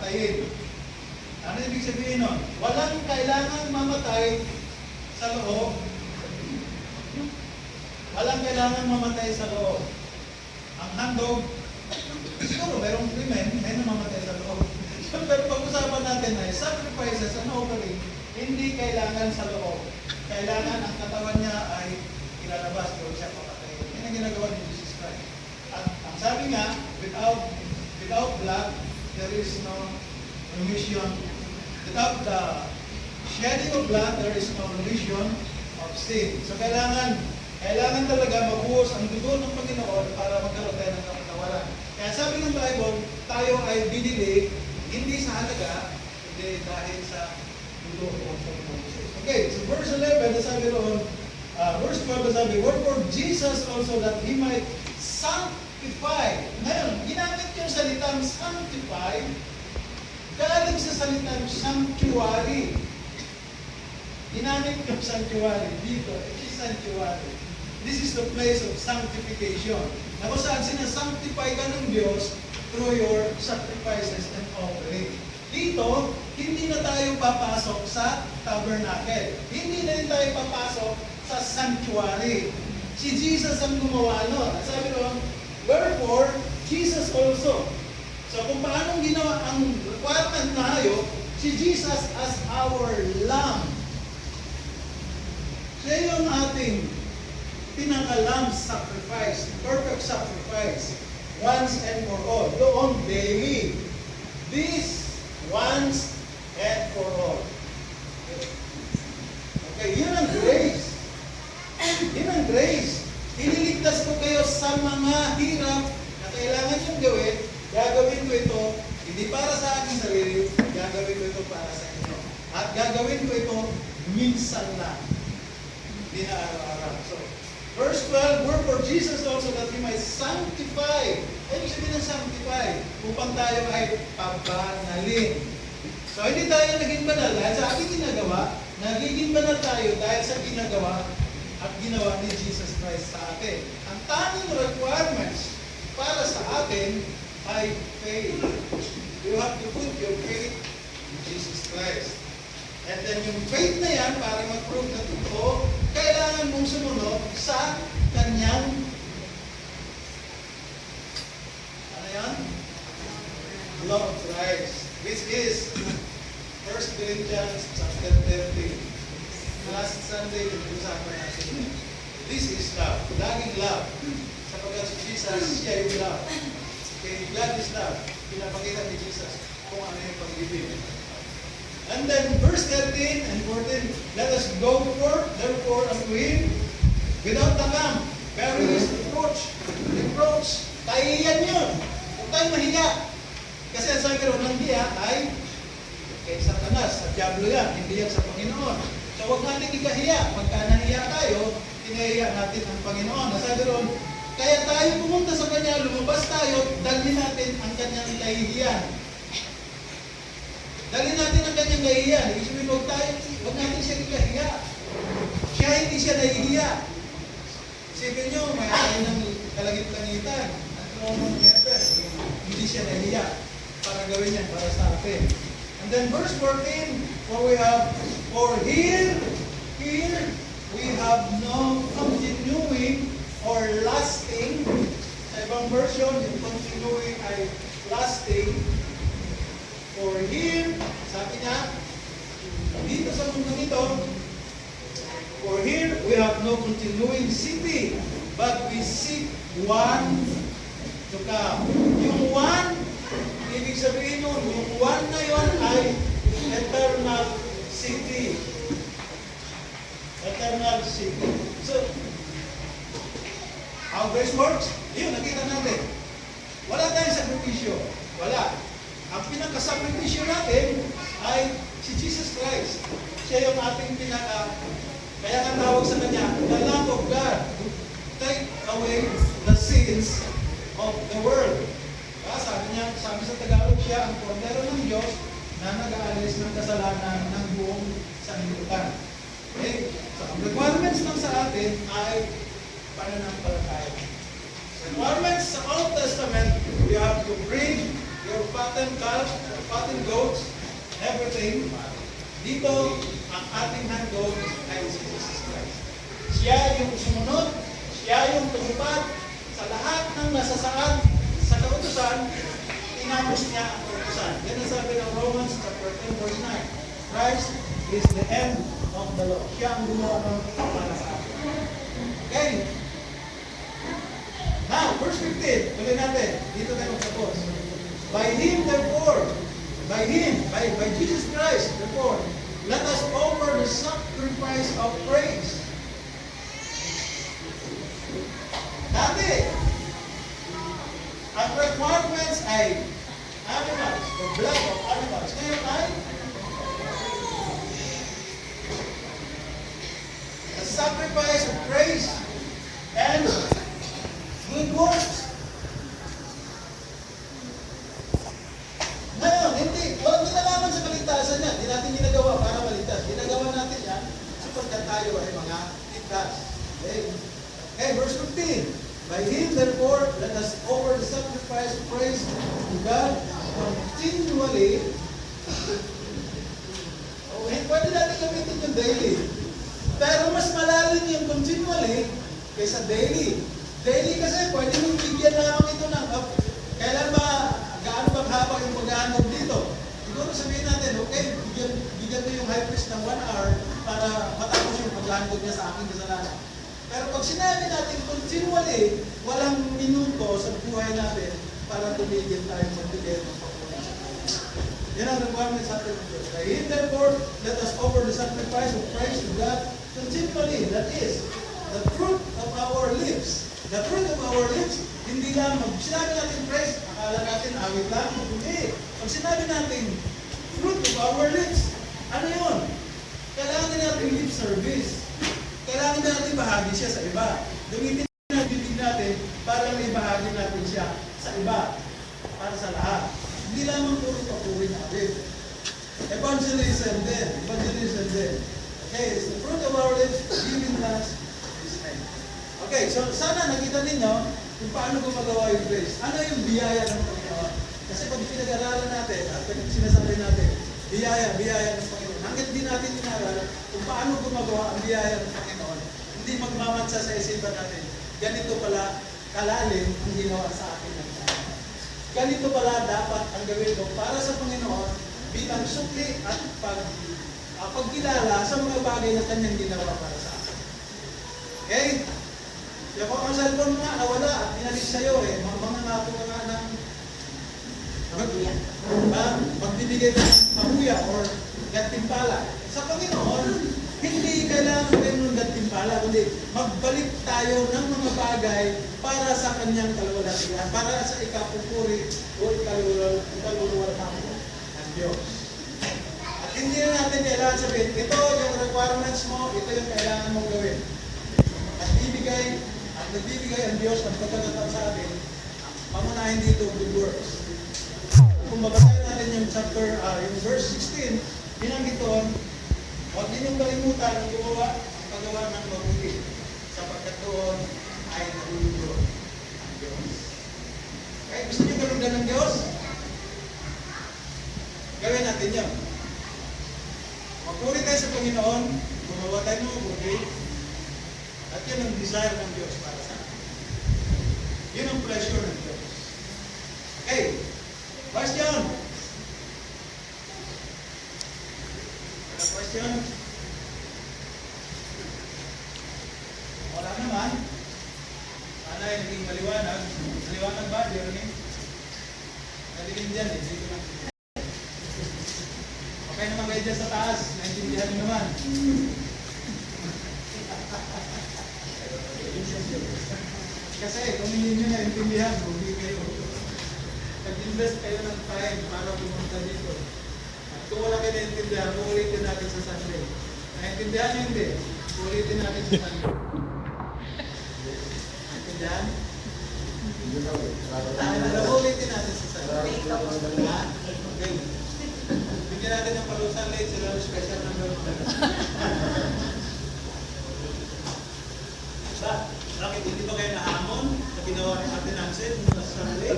papatayin. Ano ibig sabihin nun? Walang kailangan mamatay sa loob. Walang kailangan mamatay sa loob. Ang handog, siguro mayroong krimen, may namamatay sa loob. Pero pag-usapan natin ay sacrifices and offering, hindi kailangan sa loob. Kailangan ang katawan niya ay ilalabas doon siya papatayin. Yan ang ginagawa ni Jesus Christ. At ang sabi nga, without blood, there is no remission. Without the shedding of blood, there is no remission of sin. So kailangan talaga mabuhos ang dugo ng Panginoon para magkaroon tayo ng kapatawaran. Kaya sabi ng Bible, tayo ay binili hindi sa halaga, hindi dahil sa dugo ng Panginoon. Okay, so verse 11, sabi roon, verse 12, sabi, wherefore Jesus also that He might sanctify. Ngayon, ginamit yung salitang sanctify, galing sa salitang sanctuary. Ginamit yung sanctuary dito. It is sanctuary. This is the place of sanctification. Na kung saan sinasanctify ka ng Diyos through your sacrifices and offering. Dito, hindi na tayo papasok sa tabernacle. Hindi na rin tayo papasok sa sanctuary. Si Jesus ang gumawa nun. Sabi doon, wherefore, Jesus also. So kung paanong ginawa ang requirement na hayo, si Jesus as our Lamb. Siya yung ating pinaka-lamb sacrifice, perfect sacrifice, once and for all. Doon daily. This once and for all. Okay, yun ang grace. Yun ang grace. Iniligtas ko kayo sa mga hirap na kailangan yung gawin. Gagawin ko ito, hindi para sa aking sarili, gagawin ko ito para sa inyo. At gagawin ko ito minsan lang. Hindi na araw-araw. So, verse 12, wherefore Jesus also that He might sanctify. Ibig sabihin ng sanctify, upang tayo ay pabanalin. So, hindi tayo naging banal dahil sa ating ginagawa, nagiging banal tayo dahil sa ginagawa at ginawa ni Jesus Christ sa atin. Ang tanging requirements para sa atin ay faith. You have to put your faith in Jesus Christ. And then yung faith na yan, para mag-prove na totoo, kailangan mong sumunod sa kanyang ano yan? Law of Christ, which is 1 Corinthians chapter 13. Last Sunday, pinag-usapan natin. This is love. Laging love. Sapagkat si Jesus, siya yung love. Okay, God is love. Pinapakita ni Jesus kung ano yung pag-ibig. And then verse 13 and 14, let us go forth, therefore, unto Him, without the camp, bearing His reproach. Reproach. Kahiyan yun. Huwag tayong mahiya. Kasi ang sabi ko ng hiya ay kay Satanas, sa Diablo yan, hindi yan sa Panginoon. So huwag natin ikahiya. Pagka nahiya tayo, tinahiya natin ang Panginoon. Nasabi ron, kaya tayo pumunta sa Kanya, lumabas tayo, dalhin natin ang Kanyang kahihiyan. Dalhin natin ang Kanyang kahihiyan. Ibig sabihin, huwag natin siya ikahiya. Siya hindi siya nahihiya. Isipin nyo, may ayaw ng kalagit-langitan. Ang trono ng heaven. Hindi siya nahihiya para gawin yan para sa atin. And then verse 14, for here we have no continuing or lasting. Sa ibang version, yung continuing ay lasting. For here, sabi niya, dito sa mundo nito, for here we have no continuing city, but we seek one to come. Yung one, ibig sabihin nun, yung one na yun ay eternal city. Eternal city. So, how grace works? Yun, nakita natin. Wala tayong sakripisyo. Wala. Ang pinakasakripisyo natin ay si Jesus Christ. Siya yung ating kaya nga tawag sa Kanya, the Lamb of God, who take away the sins of the world. Sabi sa Tagalog, siya ang kordero ng Diyos na nag-aalis ng kasalanan ng buong sanlibutan. Okay? So, ang requirements lang sa atin ay pananampalataya. Requirements sa Old Testament, you have to bring your fattened calf, fattened goats, everything. Dito, ang ating handog ay si Jesus Christ. Siya yung sumunod, siya yung tumupad sa lahat ng nasasaad sa kautusan, tinapos niya ang kautusan. Yan ang sabi ng Romans chapter 10 verse 9. Christ is the end of the law. Siya ang gumawa ng para sa atin. Okay? Now, verse 15. Tuloy natin. Dito tayo magtapos. By Him, therefore, by Jesus Christ, therefore, let us offer the sacrifice of praise. Dati, ang requirements ay animals, the blood of animals. Ngayon ay the sacrifice of praise and good works. Ngayon, walang kinalaman sa kaligtasan yan. Hindi natin ginagawa para maligtas. Ginagawa natin yan sapagkat tayo ay mga ligtas. Okay, verse 15. By Him, therefore, let us offer the sacrifice of praise to God continually. Pwede natin gamitin yung daily. Pero mas malalim yung continually kaysa daily. Daily kasi pwede mong bigyan lamang ito ng kailan ba, gaano bang haba yung pag-aanog dito? Siguro sabihin natin, okay, bigyan ko yung high priest ng 1 hour para matapos yung pag-aanog niya sa aking kasalanan. Pero pag sinabi natin continually, walang minuto sa buhay natin para tumigil tayo magbigay ng pagkakas. Yan ang requirement sa ating Diyos. Kaya therefore, let us offer the sacrifice of praise to God continually. That is, the fruit of our lips. The fruit of our lips, hindi lang, pag sinabi natin praise, akala natin awit lang. Hindi. Pag sinabi natin fruit of our lips, ano yun? Kailangan natin lip service. Kailangan natin bahagi siya sa iba. Gamitin natin bibig natin para may bahagi natin siya sa iba. Para sa lahat. Hindi lamang puro papuri natin. Evangelism din. Okay, it's the fruit of our lips, giving thanks His name. Okay, so sana nakita ninyo kung paano gumagawa yung grace. Ano yung biyaya ng Panginoon? Kasi pag pinag-aralan natin at pag sinasabi natin, biyaya ng Panginoon. Hanggat di natin inaral kung paano gumagawa ang biyaya ng Panginoon, hindi magmamansa sa isipan natin. Ganito pala kalalim ang ginawa sa akin ng Panginoon. Ganito pala dapat ang gawin ko para sa Panginoon bilang sukli at pagkilala sa mga bagay na Kanyang ginawa para sa akin. Okay? Kaya kung ang cellphone nga nawala at inalis sa'yo mga nato ka nga ng magbibigay ng mabuya or gantimpala. Sa Panginoon, hindi kailangan kayo ng gantimpala, kundi magbalik tayo ng mga bagay para sa Kanyang kalwalhatian, para sa ikapupuri o ikaluluwalhatian ng Diyos. At hindi na natin kailangan sabihin, ito yung requirements mo, ito yung kailangan mong gawin. At nagbibigay ang Diyos ng pagkakataon sa atin, pamunahin dito good works. Kung babasahin natin yung chapter, yung verse 16, binanggit doon, huwag ninyong kalimutan ang paggawa ng mabuti, sapagkat doon ay nalulunod ang Diyos. Okay, gusto niyo galungan ng Diyos? Gawin natin yan. Magpuri tayo sa Panginoon, gumawa tayo ng mabuti, at yun ang desire ng Diyos para sa atin. Yun ang pleasure ng Diyos. Okay. Question? Ada question? Wala naman. Sana ay naging maliwanag. Maliwanag ba, Jeremy? Nalilim dyan dito lang. Okay naman kayo dyan sa taas. Naintindihan nyo naman. Kasi kung hindi nyo naintindihan, hindi kayo. Nag-invest kayo ng time para pumunta dito. At kung wala kayo naintindihan, ulitin natin sa Sunday. Naintindihan nyo hindi? Ulitin natin sa Sunday. Naintindihan? Ulitin natin sa Sunday. Okay. Bigyan natin ng palusan late sila ng special number. Bakit hindi ba kayo nahamon na ginawa ni Ate Nancy sa Sunday?